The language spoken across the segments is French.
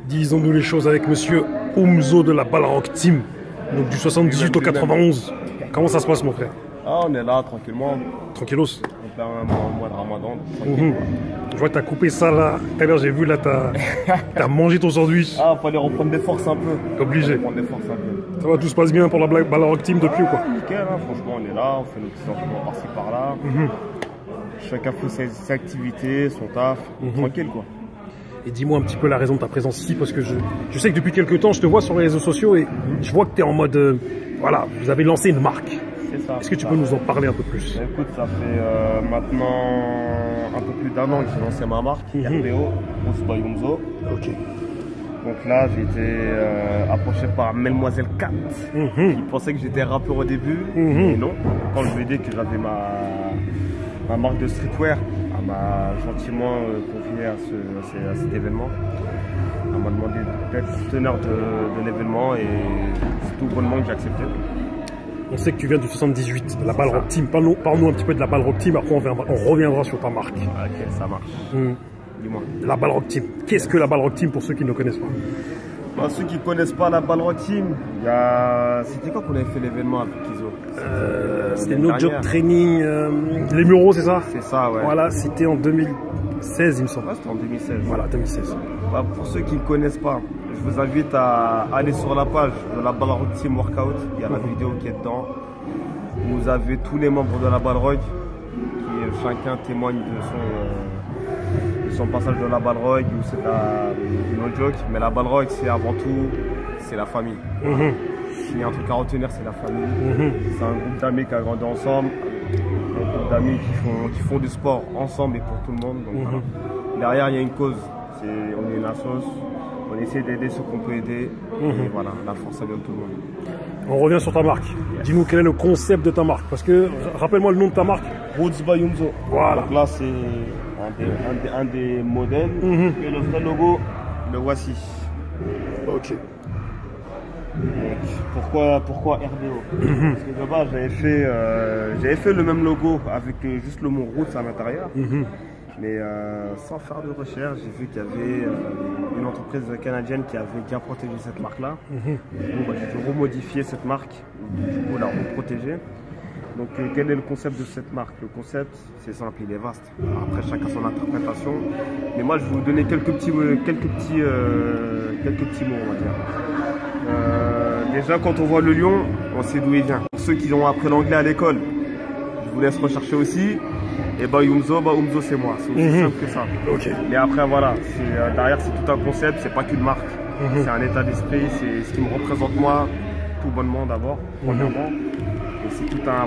Disons-nous les choses avec monsieur Oumzo de la Balrog Team, donc du 78 au 91. Comment ça se passe, mon frère? Ah, on est là, tranquillement. Tranquillos. On fait un mois de ramadan, tranquille. Je vois que t'as coupé ça là. Tout à l'heure, j'ai vu là, t'as mangé ton sandwich. Ah, fallait reprendre des forces un peu. Obligé. Reprendre des forces un peu. Ça va, tout se passe bien pour la Balrog Team depuis ou quoi? Nickel, hein, franchement, on est là, on fait nos petits entraînements par-ci par-là. Chacun fait ses activités, son taf, tranquille quoi. Et dis-moi un petit peu la raison de ta présence ici, parce que je sais que depuis quelques temps, je te vois sur les réseaux sociaux et je vois que tu es en mode, voilà, vous avez lancé une marque. C'est ça. Est-ce que tu peux nous en parler un peu plus? Écoute, ça fait maintenant un peu plus d'un an que j'ai lancé ma marque, RDO, Roots by Oumzo. Ok. Donc là, j'ai été approché par Mademoiselle Kat, qui pensait que j'étais rappeur au début, mais non. Quand je lui ai dit que j'avais ma marque de streetwear, elle m'a gentiment convié à cet événement. Elle m'a demandé d'être teneur de l'événement et c'est tout bonnement que j'ai accepté. On sait que tu viens du 78, de la Balrog Team. Parle-nous un petit peu de la Balrog Team, après on reviendra sur ta marque. Ok, ça marche. Dis-moi. La Balrog Team. Qu'est-ce que la Balrog Team pour ceux qui ne connaissent pas? Bah, ceux qui ne connaissent pas la Balrog Team, c'était quand qu'on avait fait l'événement avec Izo? C'était No Job Training, les Mureaux, c'est ça? C'est ça, ouais. Voilà, c'était en 2016, il me semble. Ouais, c'était en 2016. Voilà, 2016. Bah, pour ceux qui ne connaissent pas, je vous invite à aller sur la page de la Balrog Team Workout. Il y a la vidéo qui est dedans. Vous avez tous les membres de la Balrog qui chacun témoigne de son passage de la Balrog ou c'est no joke. Mais la Balrog, c'est avant tout, c'est la famille. S'il y a un truc à retenir, c'est la famille. C'est un groupe d'amis qui a grandi ensemble, un groupe d'amis qui font du sport ensemble et pour tout le monde. Donc, voilà. Derrière, il y a une cause. On est une assoce. On essaie d'aider ceux qu'on peut aider. Et voilà, la force, ça vient de tout le monde. On revient sur ta marque. Dis-nous quel est le concept de ta marque. Parce que, rappelle-moi le nom de ta marque. Roots by Oumzo. Voilà. Donc là, c'est un des modèles. Et le vrai logo, le voici. Ok. Donc, pourquoi RDO? Parce que de base, j'avais fait le même logo avec juste le mot Roots à l'intérieur. Mais sans faire de recherche, j'ai vu qu'il y avait une entreprise canadienne qui avait bien protégé cette marque-là. J'ai dû remodifier cette marque, du coup la reprotéger. Donc quel est le concept de cette marque? Le concept, c'est simple, il est vaste. Après, chacun son interprétation. Mais moi, je vais vous donner quelques petits mots, on va dire. Déjà, quand on voit le lion, on sait d'où il vient. Pour ceux qui ont appris l'anglais à l'école, je vous laisse rechercher aussi. Et Oumzo c'est moi, c'est aussi simple que ça. Et après voilà, derrière c'est tout un concept, c'est pas qu'une marque, c'est un état d'esprit, c'est ce qui me représente moi, tout bonnement d'abord, premièrement. Et c'est tout un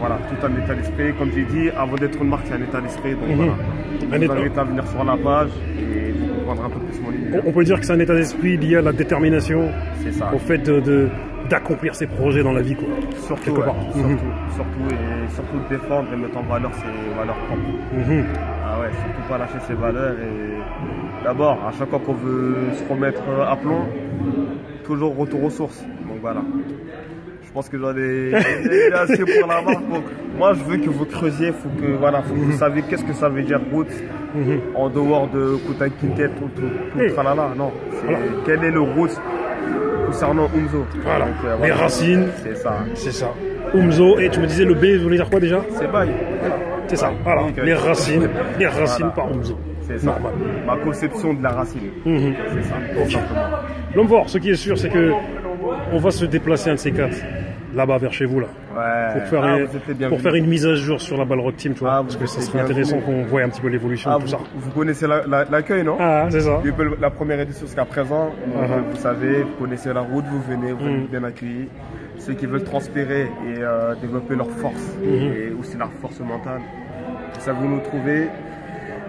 état d'esprit, comme j'ai dit, avant d'être une marque c'est un état d'esprit, donc voilà. Je vous invite à venir sur la page et vous comprendrez un peu plus mon univers. On peut dire que c'est un état d'esprit lié à la détermination, ça. Au fait d'accomplir ses projets dans la vie, quoi. Surtout, surtout de défendre et mettre en valeur ses valeurs propres. Ah ouais, surtout pas lâcher ses valeurs et d'abord, à chaque fois qu'on veut se remettre à plomb, toujours retour aux sources. Donc voilà. Je pense que j'en ai assez pour la marque. Donc, moi, je veux que vous creusiez, faut que vous saviez qu'est-ce que ça veut dire Roots en dehors de Kuta Quintet, tout le tralala. Non, quel est le Roots concernant Oumzo? Voilà, les racines. C'est ça. C'est ça. Oumzo, et tu me disais le B, vous voulez dire quoi déjà? C'est Baye. C'est ça, voilà, les racines par Oumzo. C'est ça. Normal. Ma conception de la racine. C'est ça, tout simplement. L'homme fort, ce qui est sûr, c'est que on va se déplacer un de ces quatre, là-bas vers chez vous, là. Ouais. Pour faire une mise à jour sur la Balrog Team, tu vois. Parce que ça serait intéressant qu'on voit un petit peu l'évolution de tout ça. Vous connaissez l'accueil, non? Ah, c'est ça. La première édition jusqu'à présent, vous savez, vous connaissez la route, vous venez, vous êtes bien accueillis. Ceux qui veulent transpirer et développer leur force et aussi leur force mentale, ça vous nous trouvez.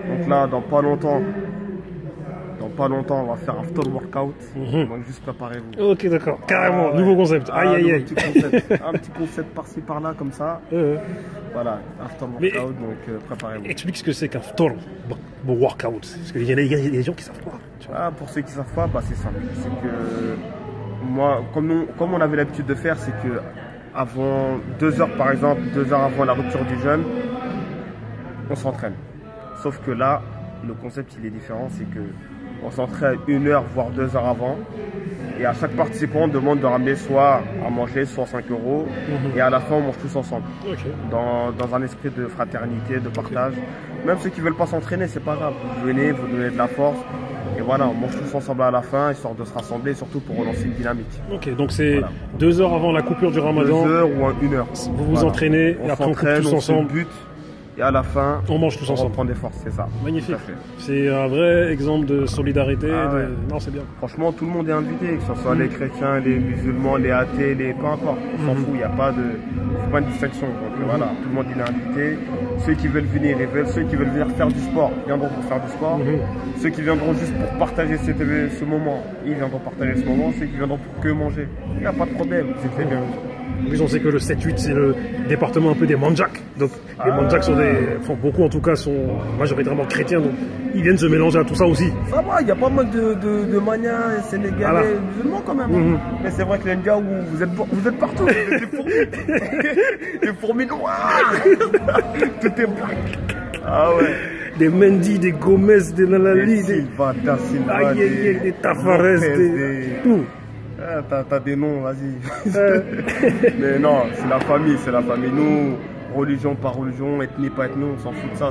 Donc là, dans pas longtemps, on va faire un after workout. Donc juste préparez-vous. Ok, d'accord. Carrément, nouveau concept. Aïe. Un petit concept par-ci par-là, comme ça. Voilà, after workout, donc préparez-vous. Explique ce que c'est qu'un after workout. Parce qu'il y a des gens qui savent pas. Pour ceux qui savent pas, c'est simple. C'est que moi, comme on avait l'habitude de faire, c'est que avant 2 heures par exemple, 2 heures avant la rupture du jeûne, on s'entraîne. Sauf que là, le concept il est différent, c'est que On s'entraîne 1 heure, voire 2 heures avant. Et à chaque participant, on demande de ramener soit à manger, soit 5 euros. Et à la fin, on mange tous ensemble. Ok. Dans un esprit de fraternité, de partage. Même ceux qui ne veulent pas s'entraîner, c'est pas grave. Vous venez, vous donnez de la force. Et voilà, on mange tous ensemble à la fin, histoire de se rassembler, surtout pour relancer une dynamique. Ok, donc c'est 2 heures avant la coupure du ramadan. 2 heures ou 1 heure. Vous vous entraînez, et après on coupe tous ensemble. Et à la fin, on mange tous ensemble. On prend des forces, c'est ça. Magnifique. C'est un vrai exemple de solidarité. Ouais. Non, c'est bien. Franchement, tout le monde est invité, que ce soit les chrétiens, les musulmans, les athées, peu importe. On s'en fout, il n'y a pas de distinction. Donc voilà, tout le monde est invité. Ceux qui veulent venir, ils veulent. Ceux qui veulent venir faire du sport, viendront pour faire du sport. Ceux qui viendront juste pour partager ce moment, ils viendront partager ce moment. Ceux qui viendront pour que manger, il n'y a pas de problème, vous êtes les bienvenus. En plus, on sait que le 7-8, c'est le département un peu des Mandjaks. Donc, les Mandjaks sont enfin, beaucoup en tout cas, sont majoritairement chrétiens. Donc, ils viennent se mélanger à tout ça aussi. Ça va, il y a pas mal de Maniens, Sénégalais, musulmans quand même. Mais c'est vrai que les Ndiaye, vous êtes partout. Vous êtes des fourmis. Des fourmis noires. Tout est black. Ah ouais. Des Mendy, des Gomez, des Nalali, des Silva, des Tafares, des tout. T'as des noms, vas-y. Mais non, c'est la famille. Nous, religion par religion, ethnie pas ethnie, on s'en fout de ça.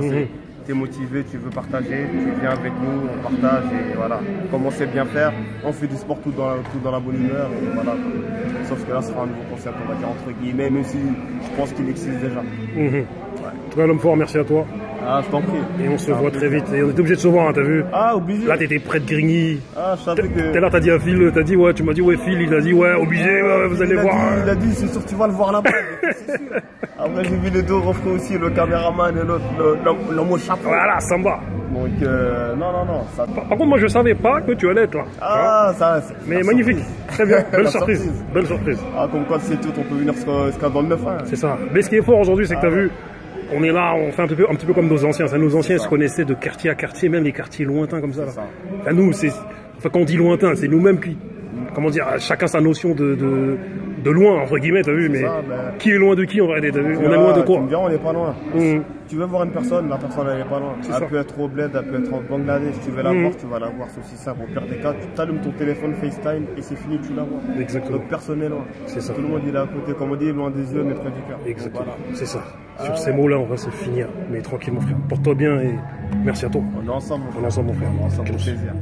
T'es motivé, tu veux partager, tu viens avec nous, on partage et voilà. Comme on sait bien faire, on fait du sport tout dans la bonne humeur et voilà. Sauf que là, ce sera un nouveau concept, on va dire entre guillemets, même si je pense qu'il existe déjà. En tout cas, l'homme fort, merci à toi. Ah, je t'en prie. Et on se voit très vite. Et on était obligé de se voir, hein, t'as vu? Ah, obligé. Là, t'étais près de Grigny. Ah, je savais que. Tout à l'heure, t'as dit à Phil, tu m'as dit, ouais, Phil, il a dit, ouais, obligé, vous allez voir. Il a dit, c'est sûr que tu vas le voir là-bas. C'est sûr. Après, j'ai vu les deux refrains aussi, le caméraman et l'autre, l'homme au chapeau. Voilà, Samba. Donc, non. Ça... Par contre, moi, je savais pas que tu allais être là. Ah, ça, mais magnifique. Très bien. Belle surprise. Belle surprise. Ah, comme quoi, c'est tout, on peut venir jusqu'à dans le 9. Hein. C'est ça. Mais ce qui est fort aujourd'hui, c'est que t'as vu, on est là, on fait un petit peu comme nos anciens. Ça, nos anciens se connaissaient de quartier à quartier, même les quartiers lointains comme ça. Là. Enfin, nous, quand on dit lointain, c'est nous-mêmes qui, comment dire, chacun sa notion de loin, entre guillemets, t'as vu, mais ça, qui est loin de qui en vrai, t'as vu? On est loin de quoi? Tu me dis, on n'est pas loin. Tu veux voir une personne, la personne elle n'est pas loin. Elle peut être au bled, elle peut être en Bangladesh, tu veux la voir, tu vas la voir, c'est aussi ça. Au pire des cas, tu t'allumes ton téléphone FaceTime et c'est fini, tu la vois. Exactement. Donc personne n'est loin. C'est ça. Tout le monde il est à côté, comme on dit, loin des yeux, mais près du cœur. Exactement. Voilà. C'est ça. Sur ces mots-là, on va se finir. Mais tranquille, mon frère. Porte-toi bien et merci à toi. On est ensemble, mon frère. On est ensemble, mon frère. On est ensemble, au plaisir.